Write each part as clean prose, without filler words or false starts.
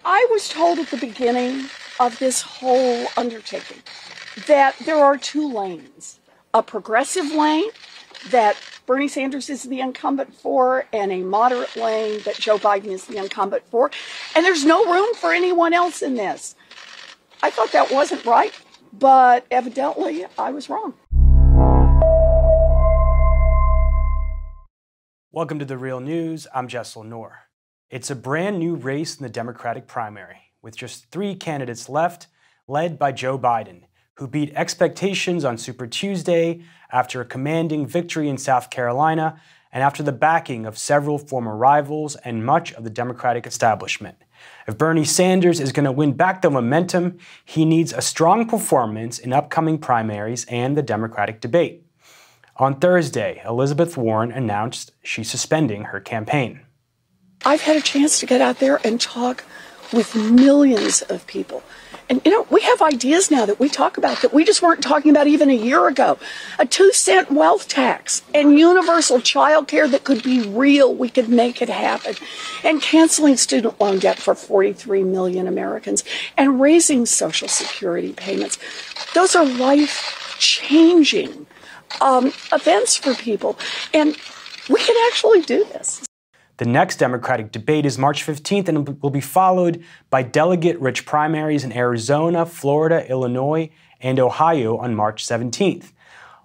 I was told at the beginning of this whole undertaking that there are two lanes, a progressive lane that Bernie Sanders is the incumbent for and a moderate lane that Joe Biden is the incumbent for. And there's no room for anyone else in this. I thought that wasn't right, but evidently I was wrong. Welcome to The Real News. I'm Jess Lenore. It's a brand new race in the Democratic primary, with just 3 candidates left, led by Joe Biden, who beat expectations on Super Tuesday after a commanding victory in South Carolina and after the backing of several former rivals and much of the Democratic establishment. If Bernie Sanders is going to win back the momentum, he needs a strong performance in upcoming primaries and the Democratic debate. On Thursday, Elizabeth Warren announced she's suspending her campaign. I've had a chance to get out there and talk with millions of people. And, we have ideas now that we talk about that we just weren't talking about even a year ago. A 2-cent wealth tax and universal child care that could be real. We could make it happen. And canceling student loan debt for 43 million Americans and raising Social Security payments. Those are life-changing events for people. And we can actually do this. The next Democratic debate is March 15th and will be followed by delegate-rich primaries in Arizona, Florida, Illinois, and Ohio on March 17th.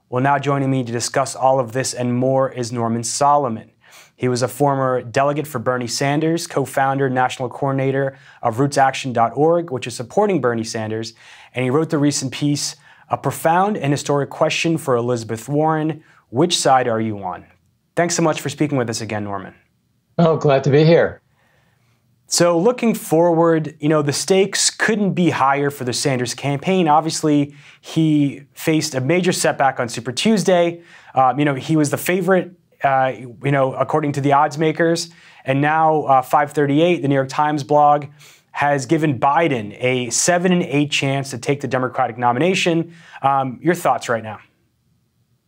Well, now joining me to discuss all of this and more is Norman Solomon. He was a former delegate for Bernie Sanders, co-founder, national coordinator of rootsaction.org, which is supporting Bernie Sanders, and he wrote the recent piece, A Profound and Historic Question for Elizabeth Warren, Which Side Are You On? Thanks so much for speaking with us again, Norman. Oh, glad to be here. So looking forward, the stakes couldn't be higher for the Sanders campaign. Obviously, he faced a major setback on Super Tuesday. He was the favorite, according to the odds makers. And now 538, the New York Times blog, has given Biden a 7 in 8 chance to take the Democratic nomination. Your thoughts right now?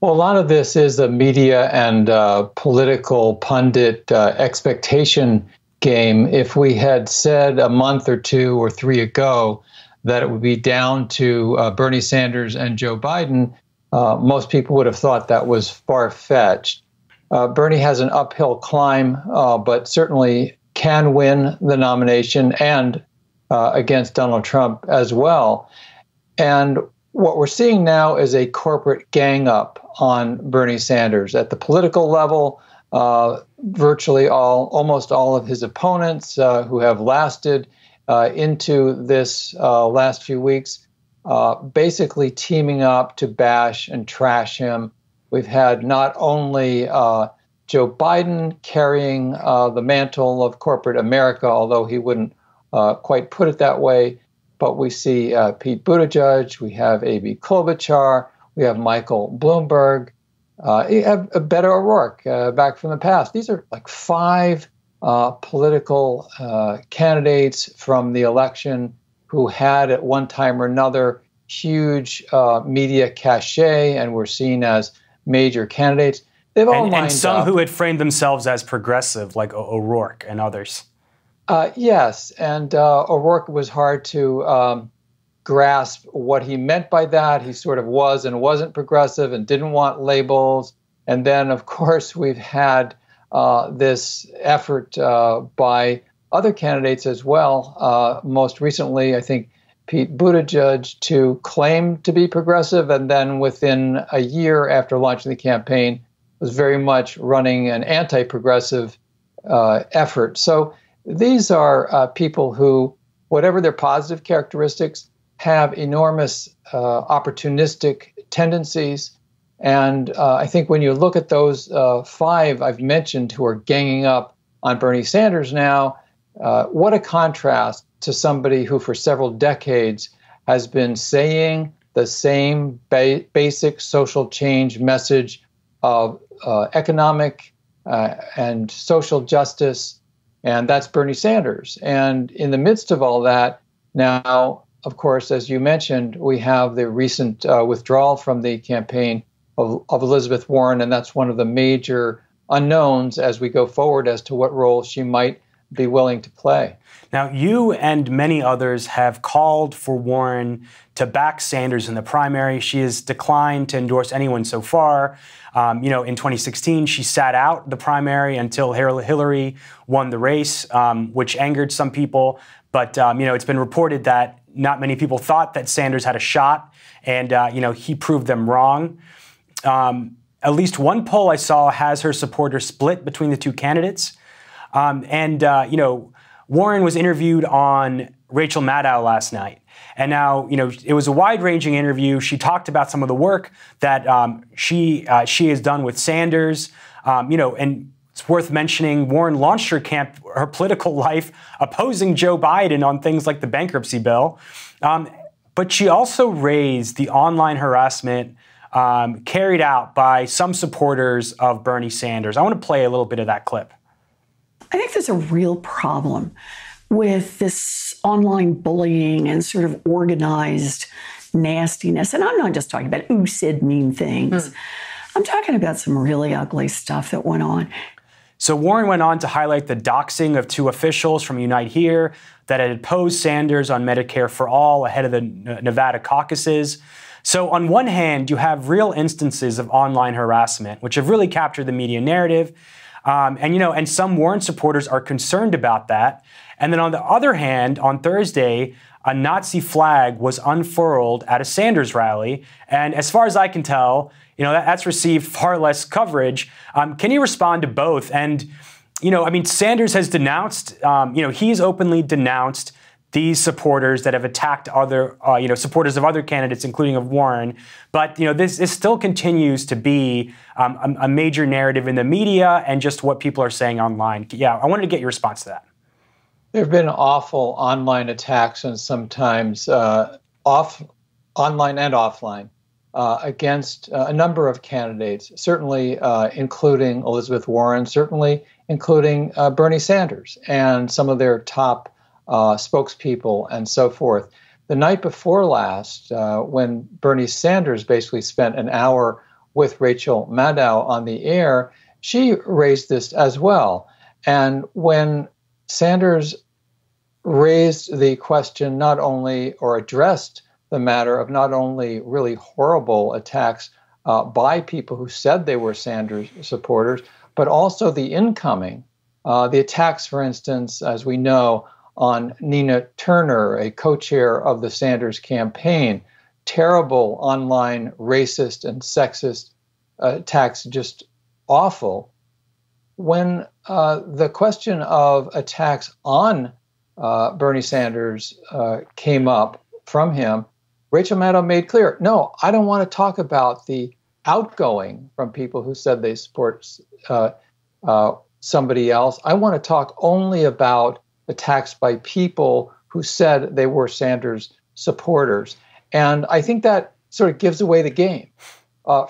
Well, a lot of this is a media and political pundit expectation game. If we had said a month or 2 or 3 ago that it would be down to Bernie Sanders and Joe Biden, most people would have thought that was far-fetched. Bernie has an uphill climb, but certainly can win the nomination and against Donald Trump as well. And what we're seeing now is a corporate gang up on Bernie Sanders. At the political level, virtually almost all of his opponents who have lasted into this last few weeks, basically teaming up to bash and trash him. We've had not only Joe Biden carrying the mantle of corporate America, although he wouldn't quite put it that way, but we see Pete Buttigieg, we have A.B. Klobuchar, we have Michael Bloomberg, you have Beto O'Rourke back from the past. These are like 5 political candidates from the election who had at one time or another huge media cachet and were seen as major candidates. They've all lined up. And some who had framed themselves as progressive, like O'Rourke and others. Yes, and O'Rourke was hard to grasp what he meant by that. He sort of was and wasn't progressive and didn't want labels. And then, of course, we've had this effort by other candidates as well. Most recently, I think, Pete Buttigieg to claim to be progressive, and then within a year after launching the campaign, was very much running an anti-progressive effort. So these are people who, whatever their positive characteristics, have enormous opportunistic tendencies. And I think when you look at those 5 I've mentioned who are ganging up on Bernie Sanders now, what a contrast to somebody who for several decades has been saying the same basic social change message of economic and social justice. And that's Bernie Sanders. And in the midst of all that, now, of course, as you mentioned, we have the recent withdrawal from the campaign of Elizabeth Warren, and that's one of the major unknowns as we go forward as to what role she might be willing to play. Now, you and many others have called for Warren to back Sanders in the primary. She has declined to endorse anyone so far. In 2016, she sat out the primary until Hillary won the race, which angered some people. But, it's been reported that not many people thought that Sanders had a shot, and, he proved them wrong. At least one poll I saw has her supporters split between the two candidates. Warren was interviewed on Rachel Maddow last night. And now, it was a wide-ranging interview. She talked about some of the work that she has done with Sanders. And it's worth mentioning, Warren launched her political life opposing Joe Biden on things like the bankruptcy bill. But she also raised the online harassment carried out by some supporters of Bernie Sanders. I want to play a little bit of that clip. I think there's a real problem with this online bullying and sort of organized nastiness. And I'm not just talking about who said mean things. I'm talking about some really ugly stuff that went on. So Warren went on to highlight the doxing of two officials from Unite Here that had opposed Sanders on Medicare for All ahead of the Nevada caucuses. So on one hand, you have real instances of online harassment, which have really captured the media narrative. And some Warren supporters are concerned about that. And then on the other hand, on Thursday, a Nazi flag was unfurled at a Sanders rally. And as far as I can tell, that's received far less coverage. Can you respond to both? And, Sanders has denounced, he's openly denounced these supporters that have attacked other, supporters of other candidates, including of Warren. But, this still continues to be a major narrative in the media and just what people are saying online. Yeah, I wanted to get your response to that. There have been awful online attacks and sometimes online and offline against a number of candidates, certainly including Elizabeth Warren, certainly including Bernie Sanders and some of their top spokespeople and so forth. The night before last, when Bernie Sanders basically spent an hour with Rachel Maddow on the air, she raised this as well. And when Sanders raised the question not only, or addressed the matter of not only really horrible attacks by people who said they were Sanders supporters, but also the incoming, the attacks, for instance, as we know, on Nina Turner, a co-chair of the Sanders campaign. Terrible online racist and sexist attacks, just awful. When the question of attacks on Bernie Sanders came up from him, Rachel Maddow made clear, no, I don't want to talk about the outgoing from people who said they support somebody else. I want to talk only about attacks by people who said they were Sanders supporters. And I think that sort of gives away the game.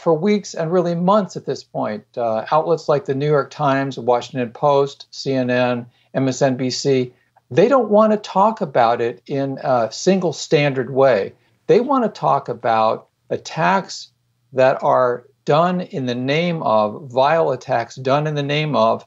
For weeks and really months at this point, outlets like the New York Times, Washington Post, CNN, MSNBC, they don't want to talk about it in a single standard way. They want to talk about attacks that are done in the name of, vile attacks done in the name of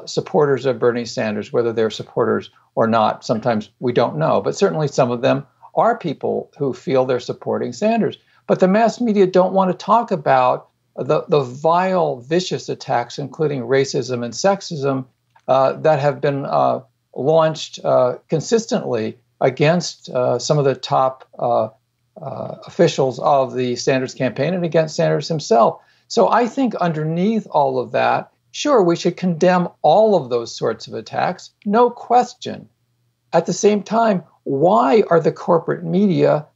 supporters of Bernie Sanders, whether they're supporters or not. Sometimes we don't know, but certainly some of them are people who feel they're supporting Sanders. But the mass media don't want to talk about the vile, vicious attacks, including racism and sexism, that have been launched consistently against some of the top officials of the Sanders campaign and against Sanders himself. So I think underneath all of that, sure, we should condemn all of those sorts of attacks, no question. At the same time, why are the corporate media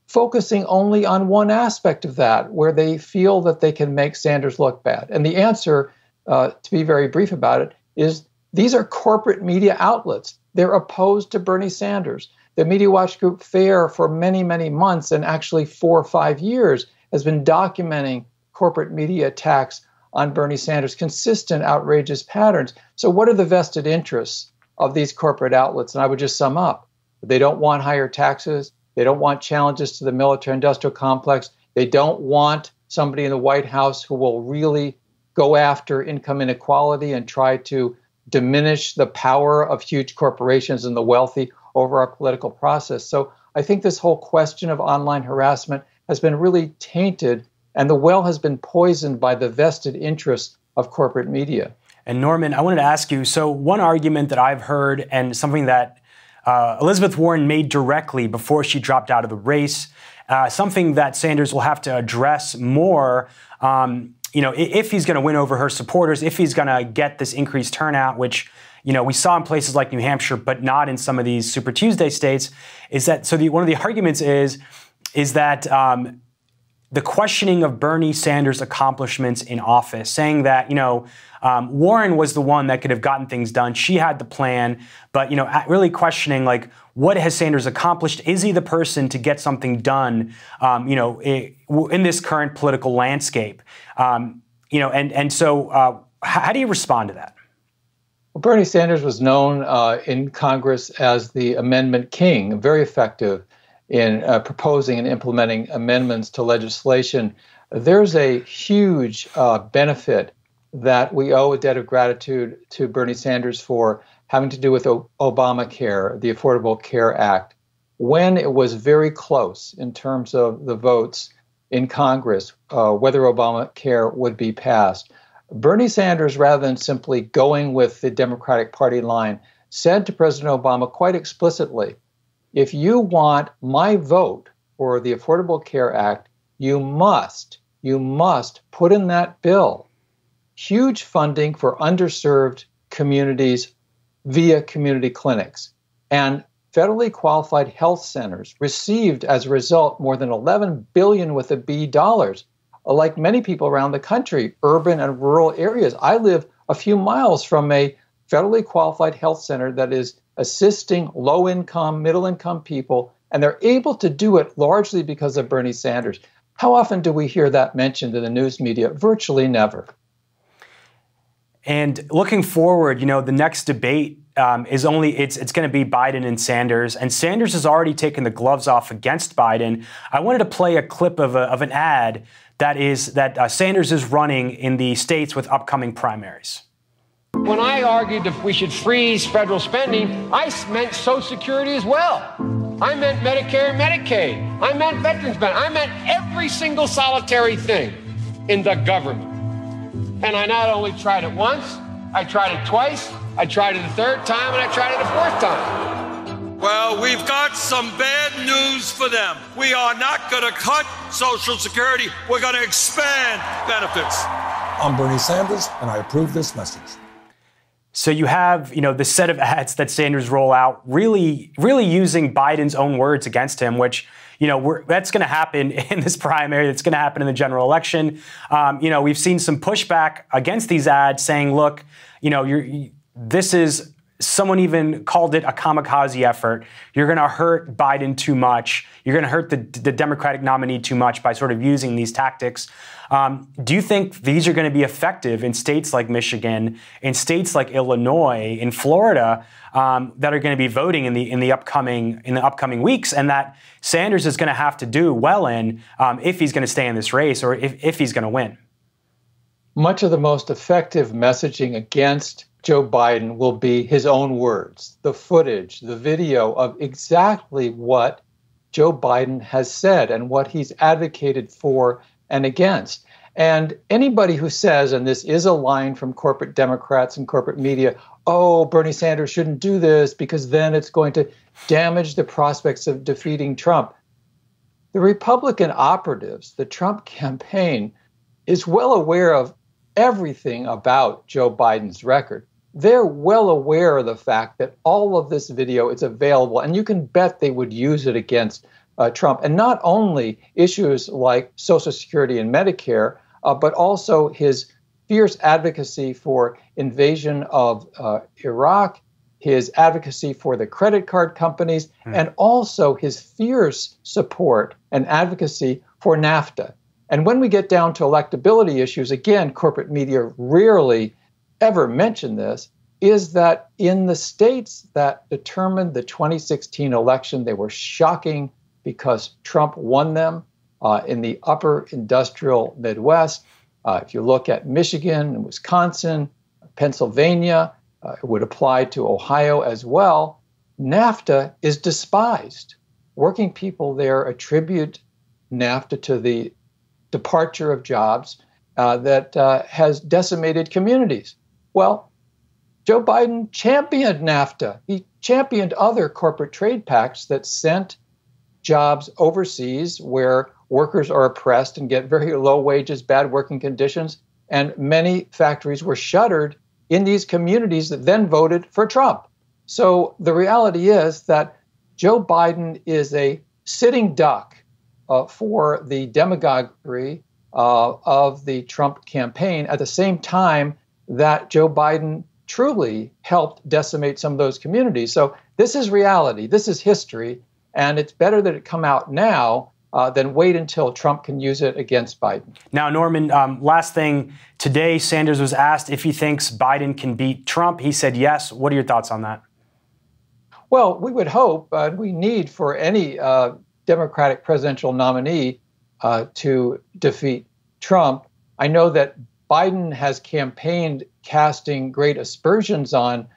focusing only on one aspect of that, where they feel that they can make Sanders look bad? And the answer, to be very brief about it, is these are corporate media outlets. They're opposed to Bernie Sanders. The Media Watch Group FAIR for many, many months, and actually 4 or 5 years, has been documenting corporate media attacks on Bernie Sanders, consistent, outrageous patterns. So what are the vested interests of these corporate outlets? And I would just sum up. They don't want higher taxes. They don't want challenges to the military-industrial complex. They don't want somebody in the White House who will really go after income inequality and try to diminish the power of huge corporations and the wealthy over our political process. So I think this whole question of online harassment has been really tainted, and the well has been poisoned by the vested interests of corporate media. And Norman, I wanted to ask you, so one argument that I've heard, and something that Elizabeth Warren made directly before she dropped out of the race, something that Sanders will have to address more, if he's going to win over her supporters, if he's going to get this increased turnout, which we saw in places like New Hampshire, but not in some of these Super Tuesday states, is that one of the arguments is that the questioning of Bernie Sanders' accomplishments in office, saying that Warren was the one that could have gotten things done. She had the plan, but really questioning what has Sanders accomplished? Is he the person to get something done? In this current political landscape, So how do you respond to that? Well, Bernie Sanders was known in Congress as the amendment king, very effective in proposing and implementing amendments to legislation. There's a huge benefit that we owe a debt of gratitude to Bernie Sanders for, having to do with Obamacare, the Affordable Care Act. When it was very close in terms of the votes in Congress, whether Obamacare would be passed, Bernie Sanders, rather than simply going with the Democratic Party line, said to President Obama quite explicitly, if you want my vote for the Affordable Care Act, you must put in that bill huge funding for underserved communities via community clinics. And federally qualified health centers received, as a result, more than $11 billion with a B dollars. Like many people around the country, urban and rural areas, I live a few miles from a federally qualified health center that is assisting low-income, middle-income people, and they're able to do it largely because of Bernie Sanders. How often do we hear that mentioned in the news media? Virtually never. And looking forward, the next debate it's going to be Biden and Sanders has already taken the gloves off against Biden. I wanted to play a clip of an ad that Sanders is running in the states with upcoming primaries. When I argued that we should freeze federal spending, I meant Social Security as well. I meant Medicare and Medicaid. I meant veterans benefits. I meant every single solitary thing in the government. And I not only tried it once, I tried it twice, I tried it a third time, and I tried it a fourth time. Well, we've got some bad news for them. We are not going to cut Social Security. We're going to expand benefits. I'm Bernie Sanders, and I approve this message. So you have, the set of ads that Sanders roll out really using Biden's own words against him, which, that's going to happen in this primary. That's going to happen in the general election. We've seen some pushback against these ads saying, look, this is, someone even called it a kamikaze effort. You're going to hurt Biden too much. You're going to hurt the Democratic nominee too much by sort of using these tactics. Do you think these are going to be effective in states like Michigan, in states like Illinois, in Florida, that are going to be voting in the upcoming weeks, and that Sanders is going to have to do well in if he's going to stay in this race or if he's going to win? Much of the most effective messaging against Joe Biden will be his own words, the footage, the video of exactly what Joe Biden has said and what he's advocated for and against. And anybody who says, and this is a line from corporate Democrats and corporate media, oh, Bernie Sanders shouldn't do this because then it's going to damage the prospects of defeating Trump. The Republican operatives, the Trump campaign, is well aware of everything about Joe Biden's record. They're well aware of the fact that all of this video is available, and you can bet they would use it against Trump. And not only issues like Social Security and Medicare, but also his fierce advocacy for invasion of Iraq, his advocacy for the credit card companies, and also his fierce support and advocacy for NAFTA. And when we get down to electability issues, again, corporate media rarely ever mention this, is that in the states that determined the 2016 election, they were shocking because Trump won them in the upper industrial Midwest. If you look at Michigan and Wisconsin, Pennsylvania, it would apply to Ohio as well. NAFTA is despised. Working people there attribute NAFTA to the departure of jobs that has decimated communities. Well, Joe Biden championed NAFTA. He championed other corporate trade pacts that sent jobs overseas where workers are oppressed and get very low wages, bad working conditions, and many factories were shuttered in these communities that then voted for Trump. So the reality is that Joe Biden is a sitting duck for the demagoguery of the Trump campaign at the same time that Joe Biden truly helped decimate some of those communities. So this is reality. This is history. And it's better that it come out now than wait until Trump can use it against Biden. Now, Norman, last thing. Today, Sanders was asked if he thinks Biden can beat Trump. He said yes. What are your thoughts on that? Well, we would hope, we need for any Democratic presidential nominee to defeat Trump. I know that Biden has campaigned casting great aspersions on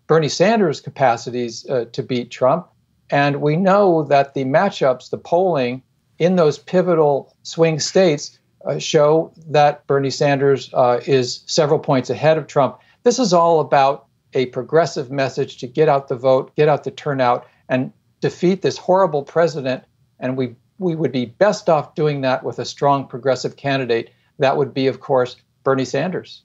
Bernie Sanders' capacities to beat Trump. And we know that the matchups, the polling in those pivotal swing states show that Bernie Sanders is several points ahead of Trump. This is all about a progressive message to get out the vote, get out the turnout, and defeat this horrible president. And we would be best off doing that with a strong progressive candidate. That would be, of course, Bernie Sanders.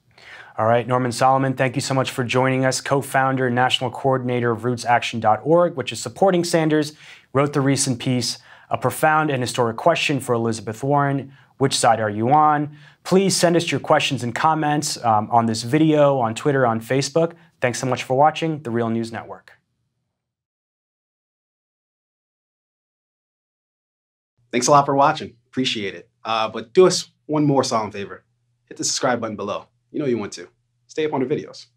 All right, Norman Solomon, thank you so much for joining us. Co-founder and national coordinator of RootsAction.org, which is supporting Sanders, wrote the recent piece, A Profound and Historic Question for Elizabeth Warren. Which side are you on? Please send us your questions and comments on this video, on Twitter, on Facebook. Thanks so much for watching The Real News Network. Thanks a lot for watching. Appreciate it. But do us one more solemn favor. Hit the subscribe button below. You know you want to. Stay up on the videos.